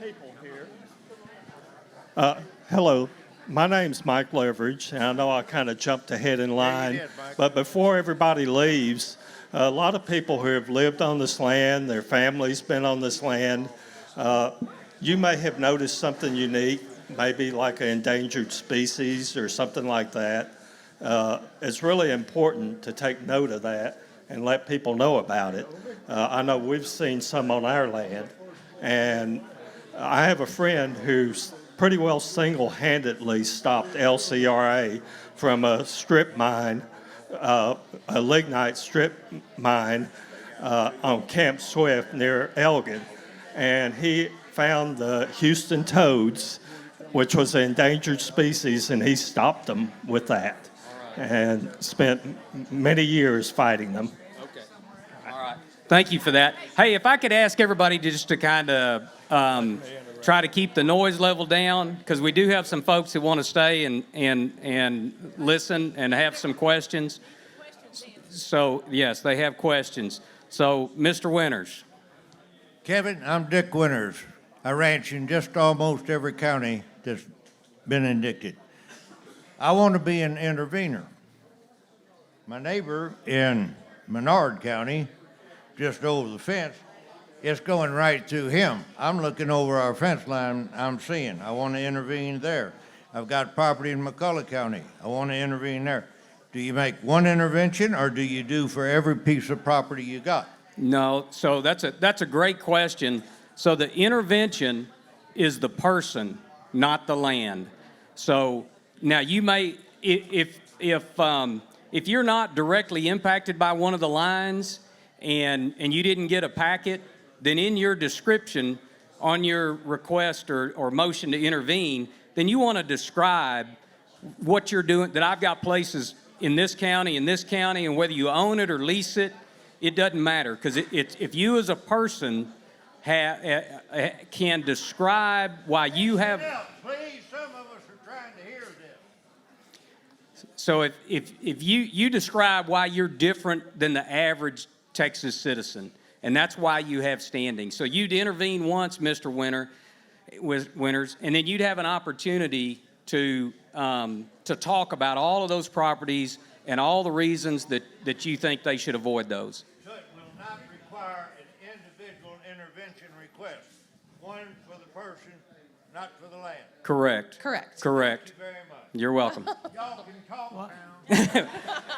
people here. Hello, my name's Mike Leverage, and I know I kind of jumped ahead in line, did, Mike. but before everybody leaves, a lot of people who have lived on this land, their families been on this land, you may have noticed something unique, maybe like an endangered species or something like that. It's really important to take note of that and let people know about it. I know we've seen some on our land, and I have a friend who's pretty well single-handedly stopped LCRA from a strip mine, a lignite strip mine on Camp Swift near Elgin. And he found the Houston toads, which was an endangered species, and he stopped them with that and spent many years fighting them. Okay. All right. Thank you for that. Hey, if I could ask everybody just to kind of try to keep the noise level down, because we do have some folks that want to stay and listen and have some questions. So, yes, they have questions. So, Mr. Winters. Kevin, I'm Dick Winters. I ranch in just almost every county that's been indicted. I want to be an intervener. My neighbor in Menard County, just over the fence, it's going right through him. I'm looking over our fence line, I'm seeing. I want to intervene there. I've got property in McCullough County. I want to intervene there. Do you make one intervention, or do you do for every piece of property you got? No, so that's a great question. So the intervention is the person, not the land. So now you may, if you're not directly impacted by one of the lines and you didn't get a packet, then in your description on your request or motion to intervene, then you want to describe what you're doing, that I've got places in this county, and whether you own it or lease it, it doesn't matter. Because if you as a person can describe why you have... Please, some of us are trying to hear this. So if you describe why you're different than the average Texas citizen, and that's why you have standing. So you'd intervene once, Mr. Winters, and then you'd have an opportunity to talk about all of those properties and all the reasons that you think they should avoid those. So it will not require an individual intervention request. One for the person, not for the land. Correct. Correct. Correct. Thank you very much. You're welcome. Y'all can talk now.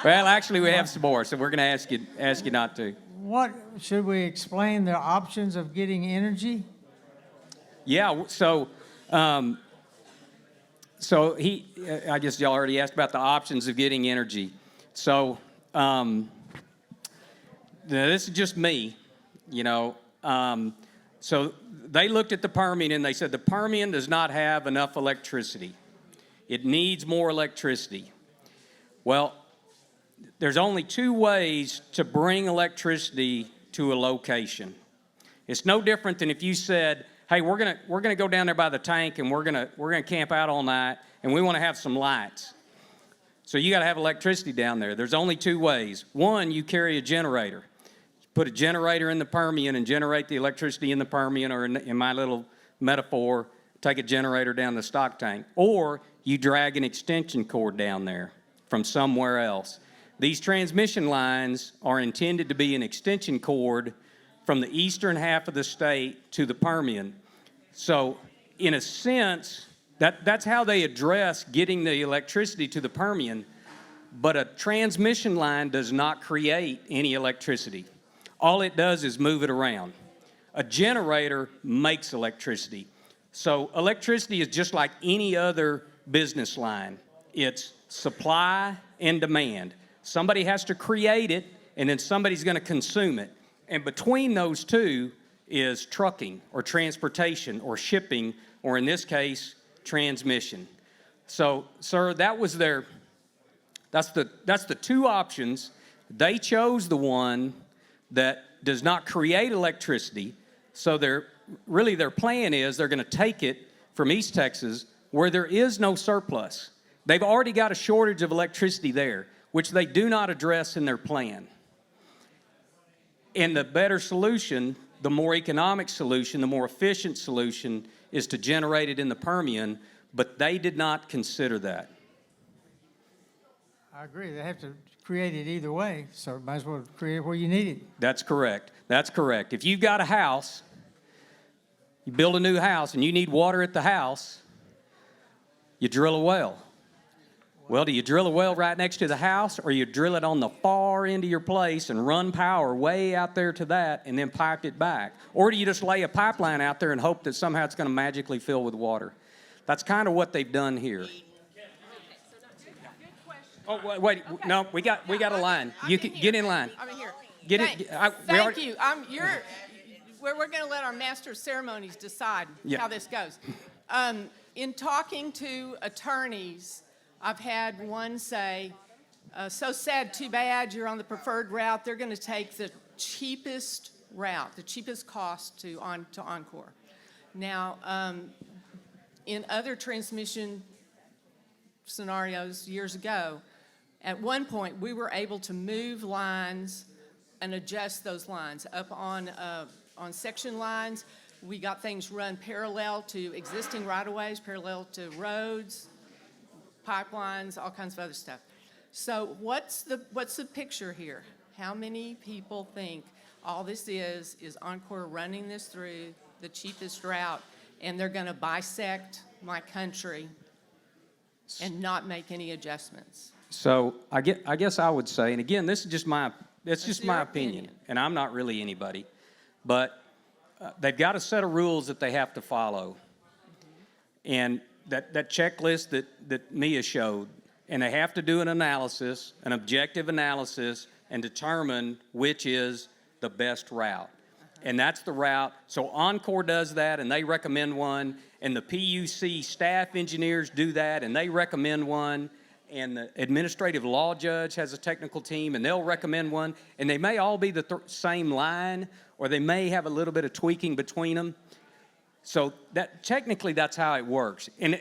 Well, actually, we have some more, so we're going to ask you not to. What, should we explain the options of getting energy? Yeah, so I guess y'all already asked about the options of getting energy. So now this is just me, so they looked at the Permian and they said the Permian does not have enough electricity. It needs more electricity. Well, there's only two ways to bring electricity to a location. It's no different than if you said, hey, we're gonna go down there by the tank and we're gonna camp out all night and we want to have some lights. So you got to have electricity down there. There's only two ways. One, you carry a generator. Put a generator in the Permian and generate the electricity in the Permian, or in my little metaphor, take a generator down the stock tank. Or you drag an extension cord down there from somewhere else. These transmission lines are intended to be an extension cord from the eastern half of the state to the Permian. So in a sense, that's how they address getting the electricity to the Permian, but a transmission line does not create any electricity. All it does is move it around. A generator makes electricity. So electricity is just like any other business line. It's supply and demand. Somebody has to create it, and then somebody's going to consume it. And between those two is trucking or transportation or shipping, or in this case, transmission. So, sir, that's the two options. They chose the one that does not create electricity. So their plan is they're going to take it from East Texas where there is no surplus. They've already got a shortage of electricity there, which they do not address in their plan. And the better solution the more economic solution, the more efficient solution is to generate it in the Permian, but they did not consider that. I agree, they have to create it either way, so might as well create it where you need it. That's correct. That's correct. If you've got a house, you build a new house and you need water at the house, you drill a well. Well, do you drill a well right next to the house, or you drill it on the far end of your place and run power way out there to that and then pipe it back? Or do you just lay a pipeline out there and hope that somehow it's going to magically fill with water? That's kind of what they've done here. Oh, wait, no, we got a line. You can get in line. I'm here. Get Thank, it. thank you. We're going to let our master of ceremonies decide Yeah. how this goes. In talking to attorneys, I've had one say, so sad, too bad, you're on the preferred route. They're going to take the cheapest route, the cheapest cost to Oncor. Now, in other transmission scenarios years ago, at one point, we were able to move lines and adjust those lines up on section lines. We got things run parallel to existing right-of-ways, parallel to roads, pipelines, all kinds of other stuff. So what's the picture here? How many people think all this is Oncor running this through the cheapest route, and they're going to bisect my country and not make any adjustments? So I guess I would say, and again, this is just my your opinion, opinion. and I'm not really anybody, but they've got a set of rules that they have to follow, and that checklist that Mia showed, and they have to do an analysis, an objective analysis, and determine which is the best route. And that's the route. So Oncor does that, and they recommend one, and the PUC staff engineers do that, and they recommend one, and the administrative law judge has a technical team, and they'll recommend one, and they may all be the same line, or they may have a little bit of tweaking between them. So that technically that's how it works. And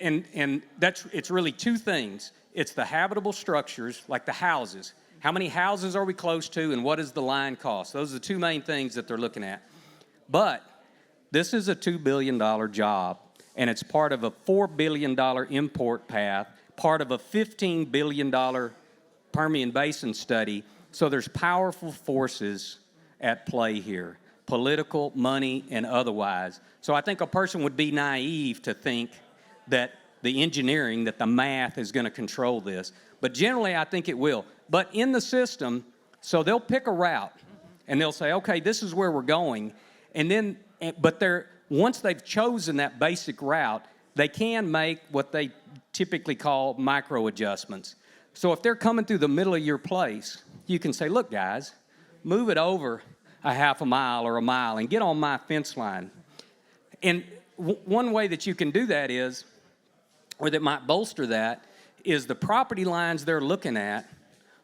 it's really two things. It's the habitable structures, like the houses. How many houses are we close to, and what does the line cost? Those are the two main things that they're looking at. But this is a $2 billion job, and it's part of a $4 billion import path, part of a $15 billion Permian Basin study. So there's powerful forces at play here, political, money, and otherwise. So I think a person would be naive to think that the engineering, that the math is going to control this. But generally, I think it will. But in the system, so they'll pick a route, and they'll say, okay, this is where we're going. And then, but once they've chosen that basic route, they can make what they typically call micro adjustments. So if they're coming through the middle of your place, you can say, look, guys, move it over a half a mile or a mile and get on my fence line. And one way that you can do that is, or that might bolster that, is the property lines they're looking at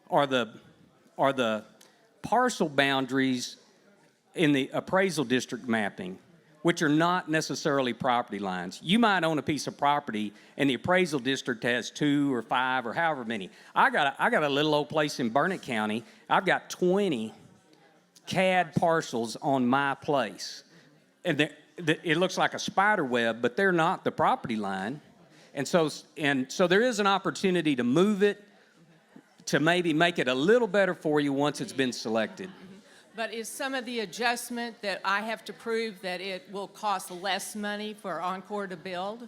are the parcel boundaries in the appraisal district mapping, which are not necessarily property lines. You might own a piece of property and the appraisal district has 2 or 5 or however many. I got a little old place in Burnett County. I've got 20 CAD parcels on my place. And it looks like a spider web, but they're not the property line. And so there is an opportunity to move it, to maybe make it a little better for you once it's been selected. But is some of the adjustment that I have to prove that it will cost less money for Oncor to build?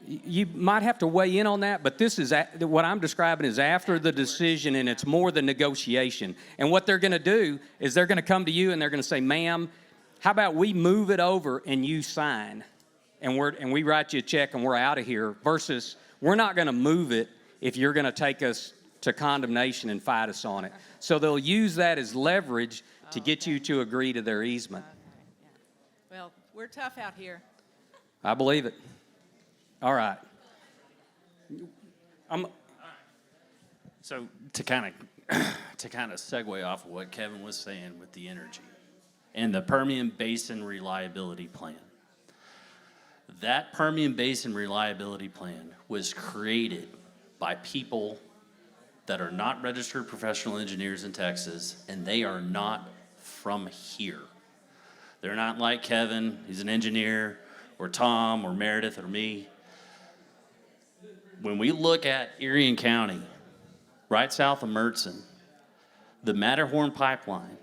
You might have to weigh in on that, but this is what I'm describing is after the decision, and it's more the negotiation. And what they're going to do is they're going to come to you and they're going to say, ma'am, how about we move it over and you sign, and we write you a check and we're out of here, versus we're not going to move it if you're going to take us to condemnation and fight us on it. So they'll use that as leverage to get you to agree to their easement. Yeah. Well, we're tough out here. I believe it. All right. So to kind of segue off of what Kevin was saying with the energy and the Permian Basin Reliability Plan. That Permian Basin Reliability Plan was created by people that are not registered professional engineers in Texas, and they are not from here. They're not like Kevin, he's an engineer, or Tom, or Meredith, or me. When we look at Erie County, right south of Mertzen, the Matterhorn pipeline,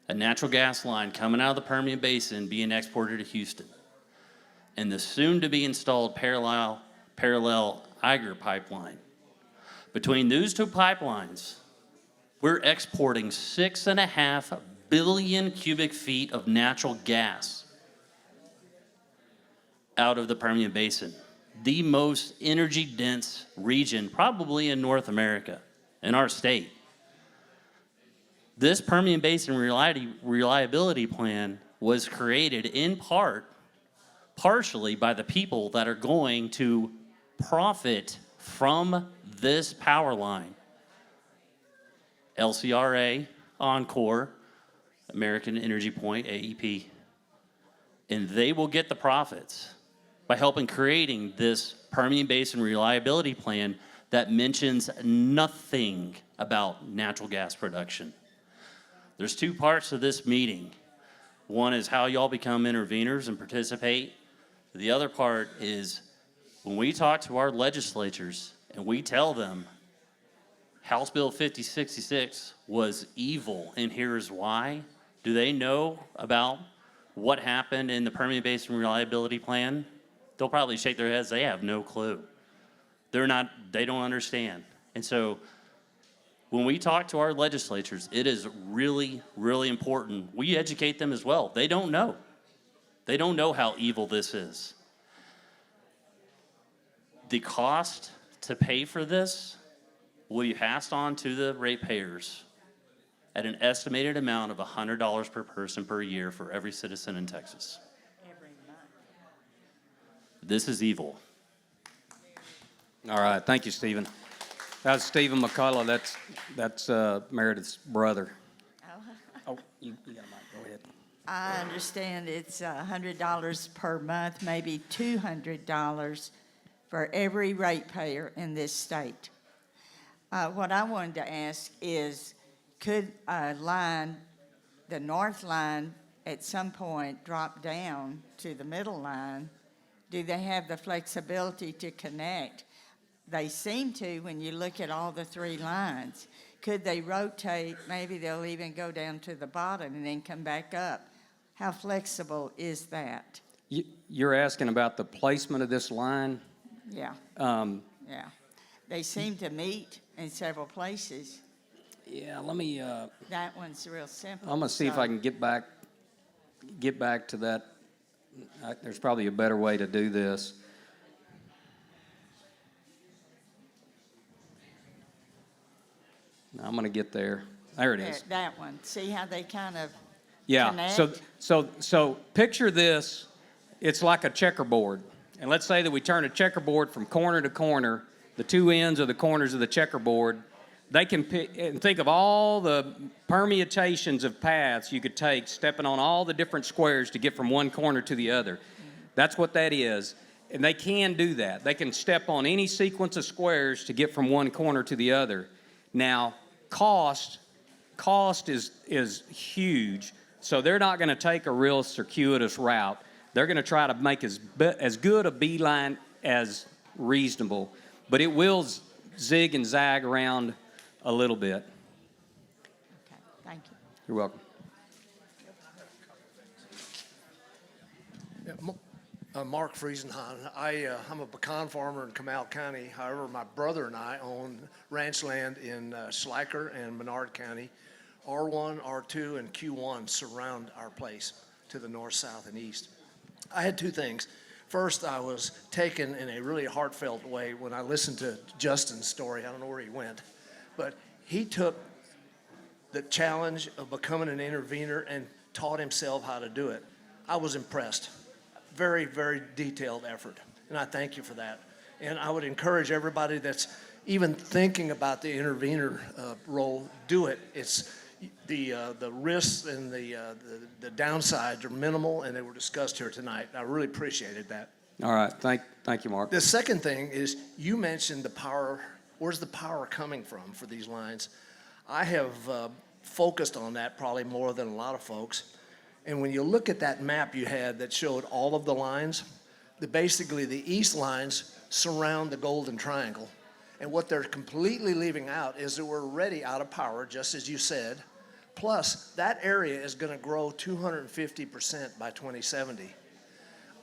a natural gas line coming out of the Permian Basin being exported to Houston, and the soon-to-be installed parallel Eiger pipeline. Between those two pipelines, we're exporting 6.5 billion cubic feet of natural gas out of the Permian Basin, the most energy-dense region probably in North America, in our state. This Permian Basin reliability plan was created in partially by the people that are going to profit from this power line. LCRA, Oncor, American Energy Point, AEP. And they will get the profits by helping creating this Permian Basin reliability plan that mentions nothing about natural gas production. There's two parts to this meeting. One is how y'all become interveners and participate. The other part is when we talk to our legislatures and we tell them House Bill 5066 was evil and here's why, do they know about what happened in the Permian Basin Reliability Plan? They'll probably shake their heads. They have no clue. They don't understand. And so when we talk to our legislatures, it is really, really important. We educate them as well. They don't know. They don't know how evil this is. The cost to pay for this will be passed on to the ratepayers at an estimated amount of $100 per person per year for every citizen in Texas. This is evil. All right, thank you, Stephen. That's Stephen McCullough. That's Meredith's brother. Oh, you got a mic. Go ahead. I understand it's $100 per month, maybe $200 for every ratepayer in this state. What I wanted to ask is, could a line, the north line, at some point drop down to the middle line? Do they have the flexibility to connect? They seem to when you look at all the three lines. Could they rotate? Maybe they'll even go down to the bottom and then come back up. How flexible is that? You're asking about the placement of this line? Yeah, yeah. They seem to meet in several places. Yeah, let me, That one's real simple. I'm gonna see if so- I can get back to that. There's probably a better way to do this. I'm gonna get there. There it There, is. that one. See how they kind of Yeah, connect? so picture this, it's like a checkerboard. And let's say that we turn a checkerboard from corner to corner, the two ends of the corners of the checkerboard. They can pick, and think of all the permutations of paths you could take, stepping on all the different squares to get from one corner to the other. That's what that is. And they can do that. They can step on any sequence of squares to get from one corner to the other. Now, cost is huge. So they're not going to take a real circuitous route. They're going to try to make as good a beeline as reasonable, but it will zig and zag around a little bit. Okay, thank you. You're welcome. Mark Friesenhan. I'm a pecan farmer in Comal County. However, my brother and I own ranch land in Schleicher and Menard County. R1, R2, and Q1 surround our place to the north, south, and east. I had two things. First, I was taken in a really heartfelt way when I listened to Justin's story. I don't know where he went, but he took the challenge of becoming an intervener and taught himself how to do it. I was impressed. Very, very detailed effort, and I thank you for that. And I would encourage everybody that's even thinking about the intervener role, do it. It's the risks and the downsides are minimal, and they were discussed here tonight. I really appreciated that. All right. Thank you, Mark. The second thing is you mentioned the power. Where's the power coming from for these lines? I have focused on that probably more than a lot of folks. And when you look at that map you had that showed all of the lines, basically the east lines surround the Golden Triangle. And what they're completely leaving out is that we're already out of power, just as you said. Plus, that area is going to grow 250% by 2070.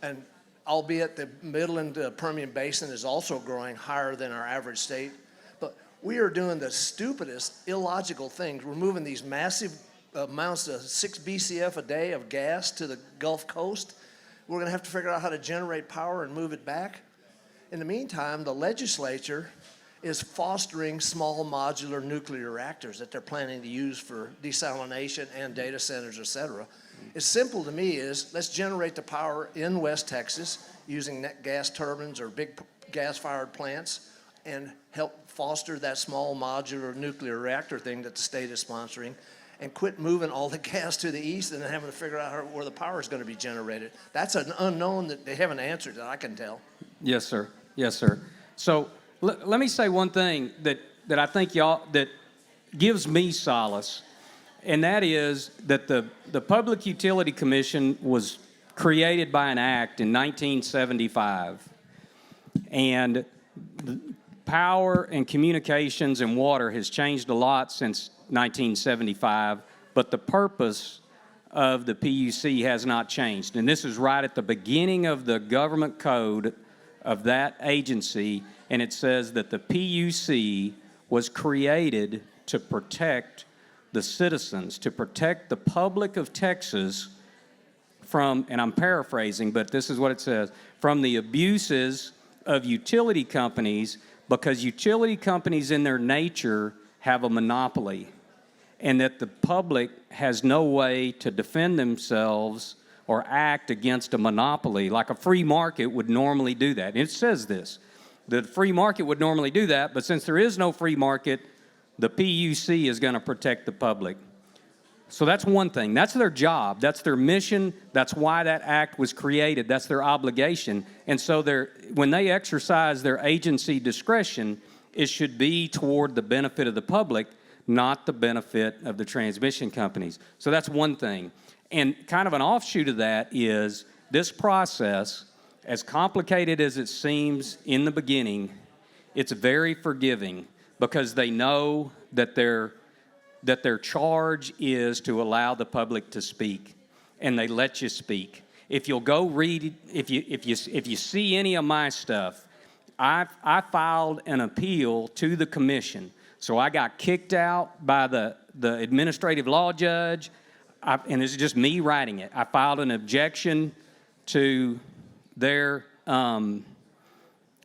And albeit the Midland Permian Basin is also growing higher than our average state, but we are doing the stupidest, illogical things. We're moving these massive amounts of 6 BCF a day of gas to the Gulf Coast. We're going to have to figure out how to generate power and move it back. In the meantime, the legislature is fostering small modular nuclear reactors that they're planning to use for desalination and data centers, et cetera. It's simple to me is let's generate the power in West Texas using net gas turbines or big gas-fired plants and help foster that small modular nuclear reactor thing that the state is sponsoring, and quit moving all the gas to the east and then having to figure out where the power is going to be generated. That's an unknown that they haven't answered that I can tell. Yes, sir. Yes, sir. So let me say one thing that I think that gives me solace, and that is that the Public Utility Commission was created by an act in 1975, and power and communications and water has changed a lot since 1975, but the purpose of the PUC has not changed. And this is right at the beginning of the government code of that agency, and it says that the PUC was created to protect the citizens, to protect the public of Texas from, and I'm paraphrasing, but this is what it says, from the abuses of utility companies, because utility companies in their nature have a monopoly, and that the public has no way to defend themselves or act against a monopoly like a free market would normally do that. And it says this, the free market would normally do that, but since there is no free market, the PUC is going to protect the public. So that's one thing. That's their job. That's their mission. That's why that act was created. That's their obligation. And so when they exercise their agency discretion, it should be toward the benefit of the public, not the benefit of the transmission companies. So that's one thing. And kind of an offshoot of that is this process, as complicated as it seems in the beginning, it's very forgiving because they know that their charge is to allow the public to speak, and they let you speak. If you'll go read, if you see any of my stuff, I filed an appeal to the commission. So I got kicked out by the administrative law judge, and this is just me writing it. I filed an objection to their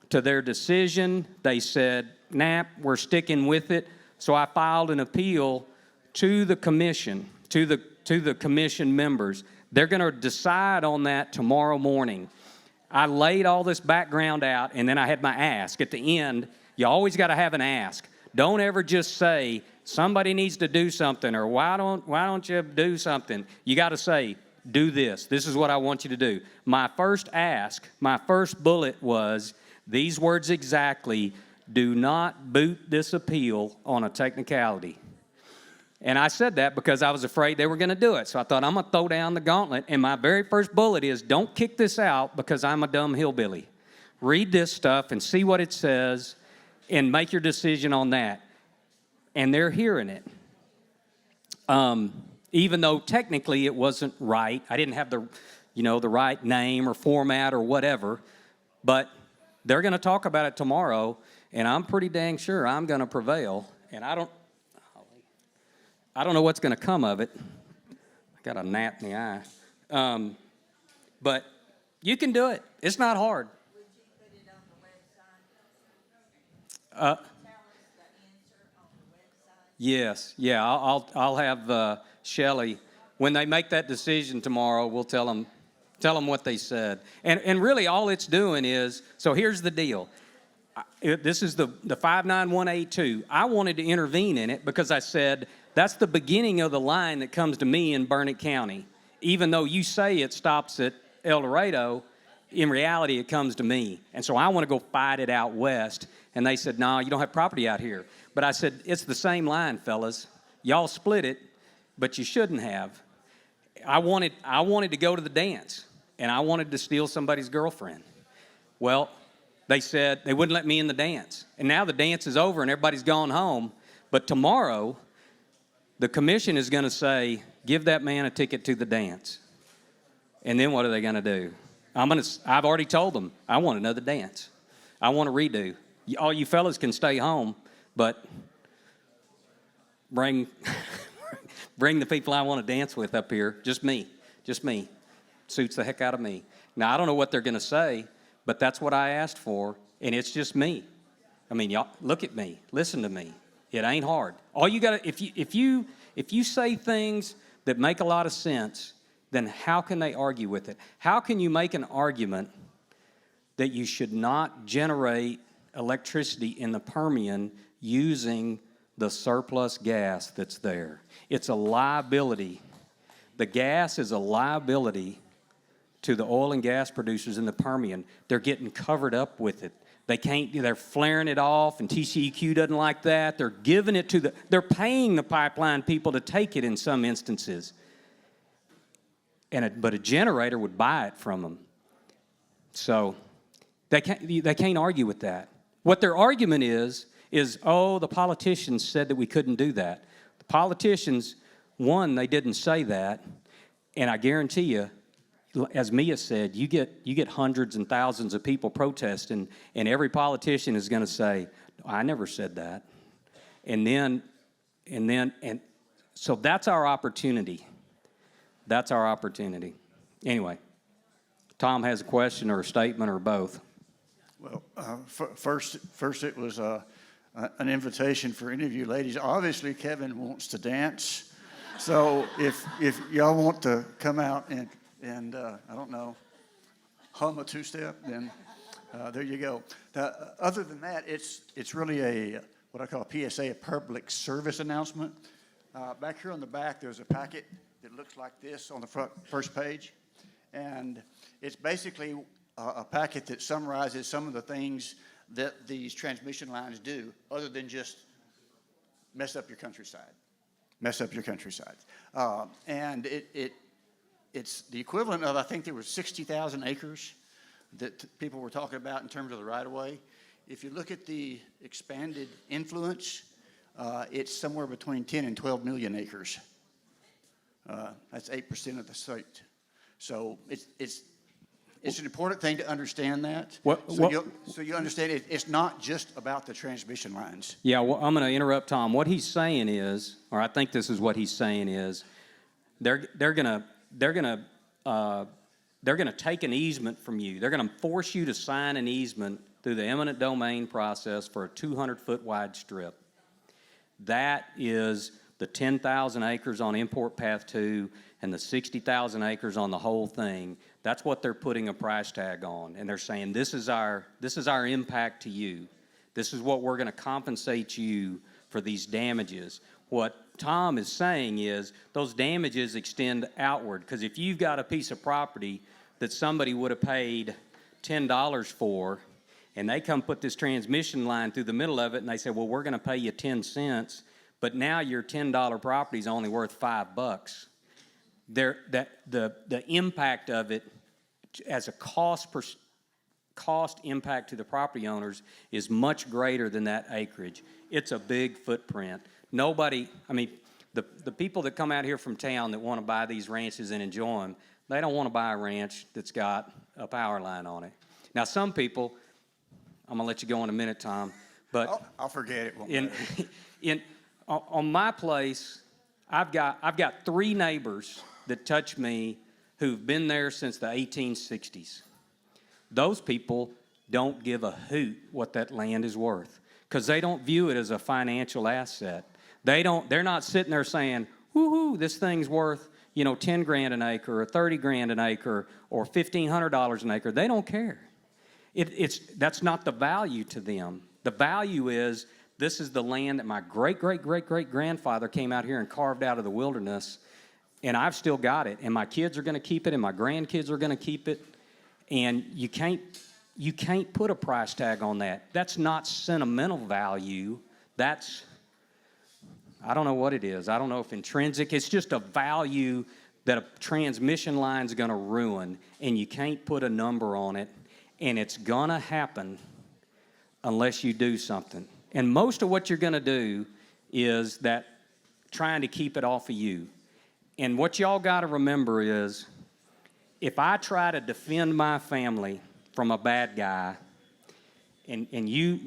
decision. They said, "Nah, we're sticking with it." So I filed an appeal to the commission, to the commission members. They're going to decide on that tomorrow morning. I laid all this background out, and then I had my ask. At the end, you always got to have an ask. Don't ever just say, somebody needs to do something, or why don't you do something? You got to say, do this. This is what I want you to do. My first ask, my first bullet was these words exactly: do not boot this appeal on a technicality. And I said that because I was afraid they were going to do it. So I thought, I'm going to throw down the gauntlet. And my very first bullet is, don't kick this out because I'm a dumb hillbilly. Read this stuff and see what it says and make your decision on that. And they're hearing it. Even though technically it wasn't right. I didn't have the right name or format or whatever. But they're going to talk about it tomorrow, and I'm pretty dang sure I'm going to prevail. And I don't know what's going to come of it. I got a gnat in the eye. But you can do it. It's not hard. Would you put it on the website? Tell us the answer on the website. Yes. Yeah, I'll have Shelley, when they make that decision tomorrow, we'll tell them what they said. And really all it's doing is, so here's the deal. This is the 59182. I wanted to intervene in it because I said, that's the beginning of the line that comes to me in Burnett County. Even though you say it stops at El Dorado, in reality it comes to me. And so I want to go fight it out west. And they said, no, you don't have property out here. But I said, it's the same line, fellas. Y'all split it, but you shouldn't have. I wanted to go to the dance, and I wanted to steal somebody's girlfriend. Well, they said they wouldn't let me in the dance. And now the dance is over and everybody's gone home. But tomorrow, the commission is going to say, give that man a ticket to the dance. And then what are they going to do? I've already told them, I want another dance. I want a redo. All you fellas can stay home, but bring the people I want to dance with up here. Just me. Suits the heck out of me. Now, I don't know what they're going to say, but that's what I asked for, and it's just me. I mean, y'all, look at me. Listen to me. It ain't hard. All you got to, if you say things that make a lot of sense, then how can they argue with it? How can you make an argument that you should not generate electricity in the Permian using the surplus gas that's there? It's a liability. The gas is a liability to the oil and gas producers in the Permian. They're getting covered up with it. They're flaring it off, and TCEQ doesn't like that. They're giving it to they're paying the pipeline people to take it in some instances. But a generator would buy it from them. So they can't argue with that. What their argument is, oh, the politicians said that we couldn't do that. The politicians, one, they didn't say that, and I guarantee you, as Mia said, you get hundreds and thousands of people protesting, and every politician is going to say, I never said that. And so that's our opportunity. That's our opportunity. Anyway, Tom has a question or a statement or both. Well, first it was an invitation for any of you ladies. Obviously, Kevin wants to dance. So if y'all want to come out and I don't know, hum a two-step, then there you go. Other than that, it's really what I call a PSA, a public service announcement. Back here on the back, there's a packet that looks like this on the first page, and it's basically a packet that summarizes some of the things that these transmission lines do, other than just mess up your countryside. And it's the equivalent of, I think there was 60,000 acres that people were talking about in terms of the right-of-way. If you look at the expanded influence, it's somewhere between 10 and 12 million acres. That's 8% of the state. So it's an important thing to understand that. So you understand it's not just about the transmission lines. Yeah, well, I'm going to interrupt Tom. What he's saying is, or I think this is what he's saying is, they're going to take an easement from you. They're going to force you to sign an easement through the eminent domain process for a 200-foot wide strip. That is the 10,000 acres on Import Path 2 and the 60,000 acres on the whole thing. That's what they're putting a price tag on, and they're saying this is our impact to you. This is what we're going to compensate you for these damages. What Tom is saying is those damages extend outward, because if you've got a piece of property that somebody would have paid $10 for, and they come put this transmission line through the middle of it, and they say, well, we're going to pay you 10 cents, but now your $10 property is only worth $5. The impact of it as a cost impact to the property owners is much greater than that acreage. It's a big footprint. Nobody, I mean, the people that come out here from town that want to buy these ranches and enjoy them, they don't want to buy a ranch that's got a power line on it. Now, some people, I'm going to let you go in a minute, Tom, but I'll forget it. On my place, I've got 3 neighbors that touch me who've been there since the 1860s. Those people don't give a hoot what that land is worth, because they don't view it as a financial asset. They're not sitting there saying, woo-hoo, this thing's worth, $10,000 an acre or $30,000 an acre or $1,500 an acre. They don't care. That's not the value to them. The value is, this is the land that my great-great-great-great-grandfather came out here and carved out of the wilderness, and I've still got it, and my kids are going to keep it, and my grandkids are going to keep it, and you can't put a price tag on that. That's not sentimental value. That's, I don't know what it is. I don't know if intrinsic. It's just a value that a transmission line's gonna ruin, and you can't put a number on it, and it's gonna happen unless you do something. And most of what you're gonna do is that trying to keep it off of you. And what y'all gotta remember is, if I try to defend my family from a bad guy, and you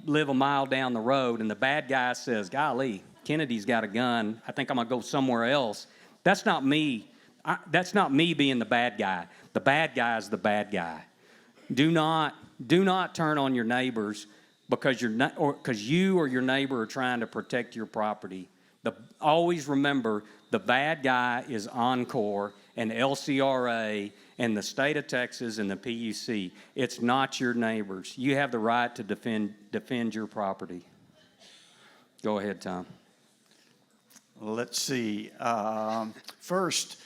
live a mile down the road, and the bad guy says, golly, Kennedy's got a gun, I think I'm gonna go somewhere else, that's not me. That's not me being the bad guy. The bad guy is the bad guy. Do not turn on your neighbors because you or your neighbor are trying to protect your property. Always remember, the bad guy is Encore and LCRA and the state of Texas and the PUC. It's not your neighbors. You have the right to defend your property. Go ahead, Tom. Let's see. First,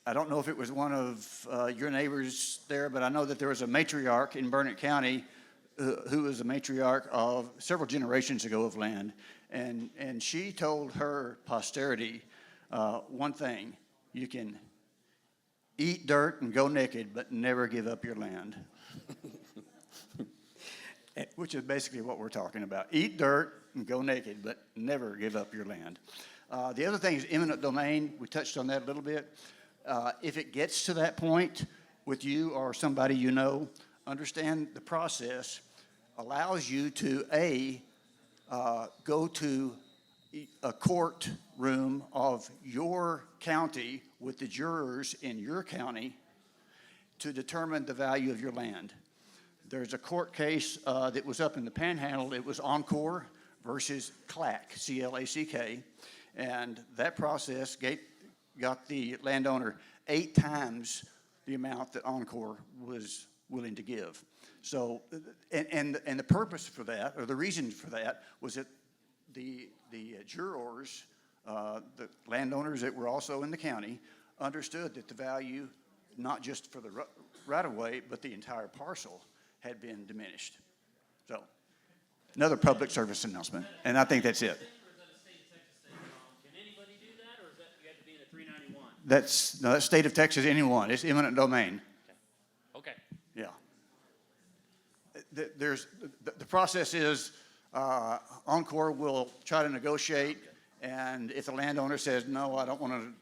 I don't know if it was one of your neighbors there, but I know that there was a matriarch in Burnett County who was a matriarch of several generations ago of land. And she told her posterity one thing: you can eat dirt and go naked, but never give up your land. Which is basically what we're talking about. Eat dirt and go naked, but never give up your land. The other thing is eminent domain. We touched on that a little bit. If it gets to that point with you or somebody you know, understand the process allows you to, go to a courtroom of your county with the jurors in your county to determine the value of your land. There's a court case that was up in the Panhandle. It was Encore versus CLACK, C-L-A-C-K. And that process got the landowner 8 times the amount that Encore was willing to give. So, and the purpose for that, or the reason for that, was that the jurors, the landowners that were also in the county, understood that the value, not just for the right-of-way, but the entire parcel, had been diminished. So, another public service announcement, and I think that's it. That's state of Texas, anyone. It's eminent domain. Okay. Yeah. The process is Encore will try to negotiate, and if the landowner says, no, I don't want to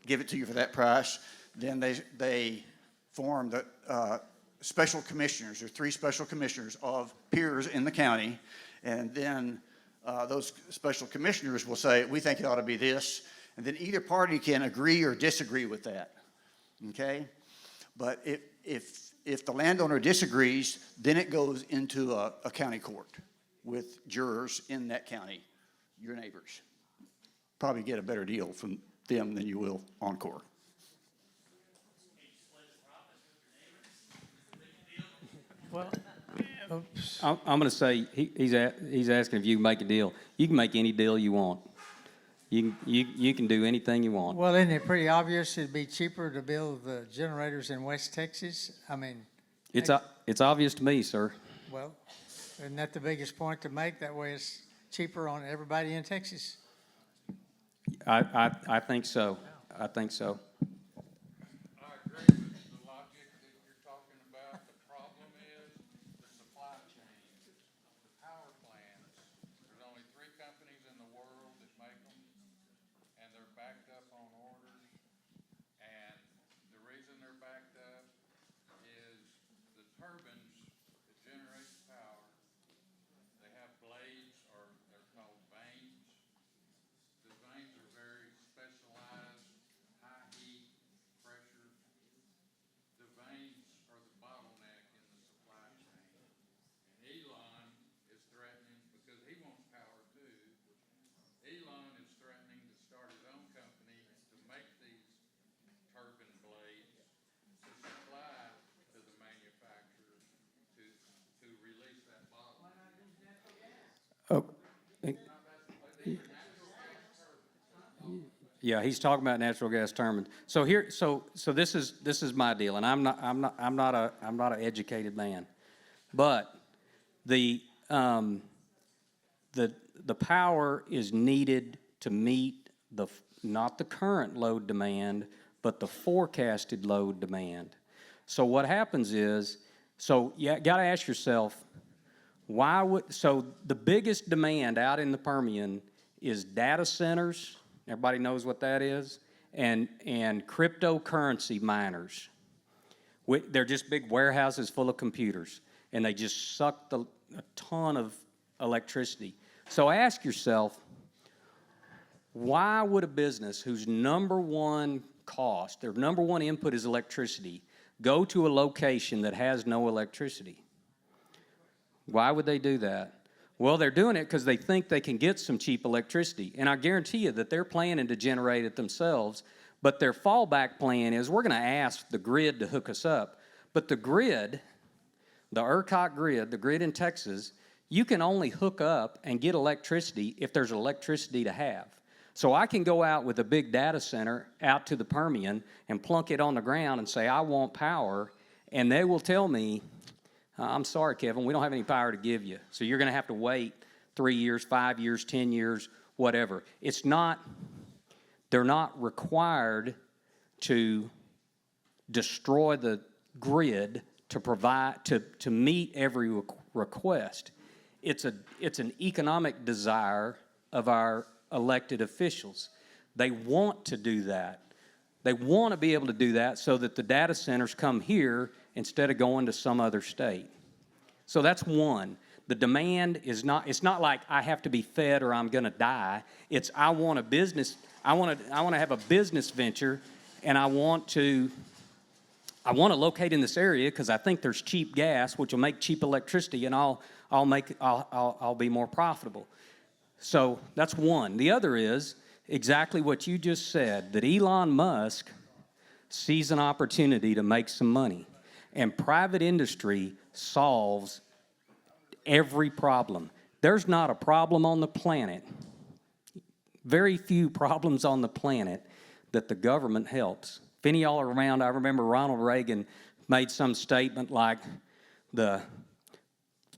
give it to you for that price, then they form the special commissioners. There are 3 special commissioners of peers in the county, and then those special commissioners will say, we think it ought to be this. And then either party can agree or disagree with that, okay? But if the landowner disagrees, then it goes into a county court with jurors in that county, your neighbors. Probably get a better deal from them than you will Encore. Well, oops. I'm going to say, he's asking if you can make a deal. You can make any deal you want. You can do anything you want. Well, isn't it pretty obvious it'd be cheaper to build the generators in West Texas? I mean, It's obvious to me, sir. well, isn't that the biggest point to make? That way it's cheaper on everybody in Texas. I think so. I think so. I agree with the logic that you're talking about. The problem is the supply chain. The power plants, there's only 3 companies in the world that make them, and they're backed up on orders. And the reason they're backed up is the turbines that generate the power, they have blades, or they're called vanes. The vanes are very specialized, high heat, pressure. The vanes are the bottleneck in the supply chain. And Elon is threatening, because he wants power too, Elon is threatening to start his own company to make these turbine blades to supply to the manufacturers to release that bottleneck. Oh. Yeah, he's talking about natural gas turbines. So this is my deal, and I'm not an educated man, but the power is needed to meet not the current load demand, but the forecasted load demand. So what happens is, so you got to ask yourself, so the biggest demand out in the Permian is data centers, everybody knows what that is, and cryptocurrency miners. They're just big warehouses full of computers, and they just suck a ton of electricity. So ask yourself, why would a business whose number one cost, their number one input is electricity, go to a location that has no electricity? Why would they do that? Well, they're doing it because they think they can get some cheap electricity. And I guarantee you that they're planning to generate it themselves, but their fallback plan is we're going to ask the grid to hook us up. But the grid, the ERCOT grid, the grid in Texas, you can only hook up and get electricity if there's electricity to have. So I can go out with a big data center out to the Permian and plunk it on the ground and say, I want power, and they will tell me, I'm sorry, Kevin, we don't have any power to give you. So you're going to have to wait 3 years, 5 years, 10 years, whatever. They're not required to destroy the grid to provide, to meet every request. It's an economic desire of our elected officials. They want to do that. They want to be able to do that so that the data centers come here instead of going to some other state. So that's one. The demand is not, it's not like I have to be fed or I'm going to die. It's I want a business, I want to have a business venture, and I want to locate in this area because I think there's cheap gas, which will make cheap electricity, and I'll be more profitable. So that's one. The other is exactly what you just said, that Elon Musk sees an opportunity to make some money. And private industry solves every problem. There's not a problem on the planet, very few problems on the planet that the government helps. If any of y'all are around, I remember Ronald Reagan made some statement like the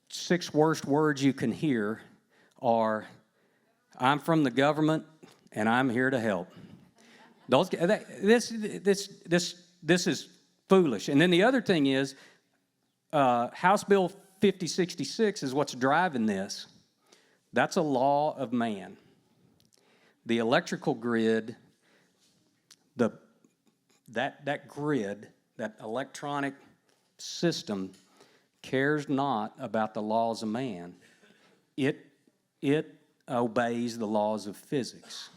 6 worst words you can hear are, I'm from the government and I'm here to help. This is foolish. And then the other thing is, House Bill 5066 is what's driving this. That's a law of man. The electrical grid, that grid, that electronic system cares not about the laws of man. It obeys the laws of physics.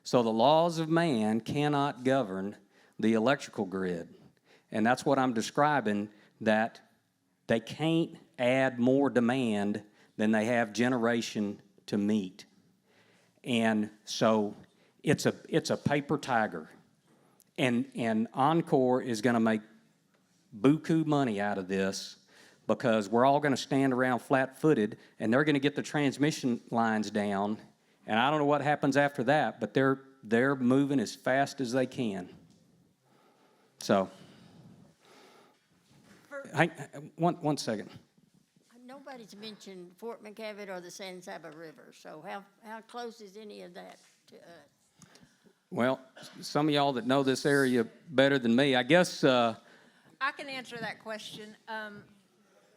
So the laws of man cannot govern the electrical grid. And that's what I'm describing, that they can't add more demand than they have generation to meet. And so it's a paper tiger. And Oncor is going to make buku money out of this because we're all going to stand around flat-footed, and they're going to get the transmission lines down. And I don't know what happens after that, but they're moving as fast as they can. So, one second. Nobody's mentioned Fort McKavett or the San Saba River, so how close is any of that to us? Well, some of y'all that know this area better than me, I guess. I can answer that question.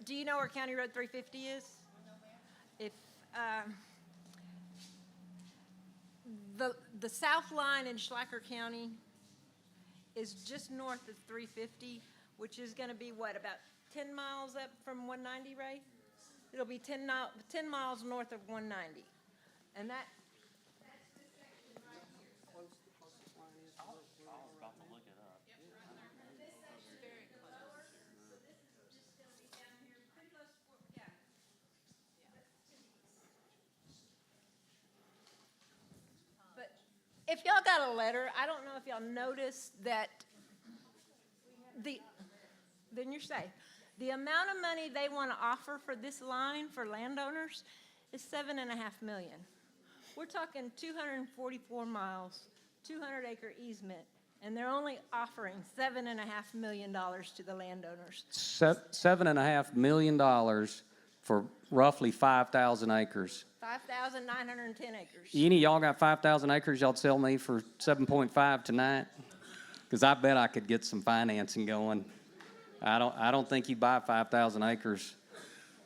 Do you know where County Road 350 is? If the south line in Schlacker County is just north of 350, which is going to be what, about 10 miles up from 190, Ray? It'll be 10 miles north of 190, and that. If y'all got a letter, I don't know if y'all noticed that then you're safe. The amount of money they want to offer for this line for landowners is $7.5 million. We're talking 244 miles, 200-acre easement, and they're only offering $7.5 million to the landowners. $7.5 million for roughly 5,000 acres. 5,910 acres. Any of y'all got 5,000 acres y'all tell me for 7.5 tonight? because I bet I could get some financing going. I don't think you buy 5,000 acres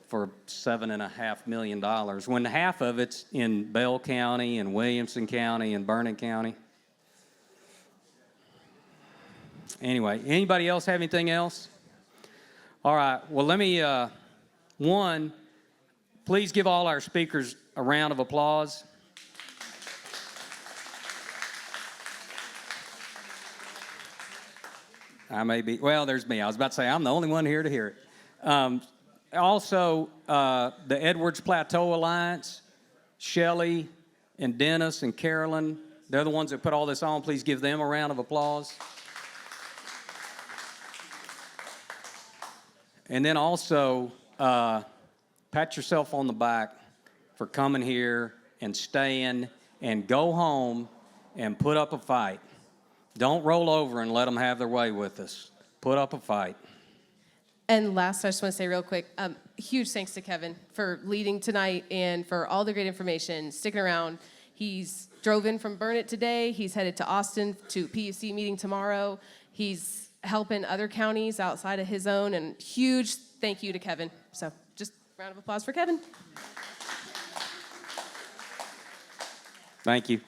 for $7.5 million, when half of it's in Bell County and Williamson County and Vernon County. Anyway, anybody else have anything else? All right, well, let me, please give all our speakers a round of applause. There's me. I was about to say, I'm the only one here to hear it. Also, the Edwards Plateau Alliance, Shelley and Dennis and Carolyn, they're the ones that put all this on. Please give them a round of applause. And then also, pat yourself on the back for coming here and staying and go home and put up a fight. Don't roll over and let them have their way with us. Put up a fight. And last, I just want to say real quick, huge thanks to Kevin for leading tonight and for all the great information, sticking around. He's drove in from Burnett today. He's headed to Austin to PUC meeting tomorrow. He's helping other counties outside of his own, and huge thank you to Kevin. So just a round of applause for Kevin. Thank you.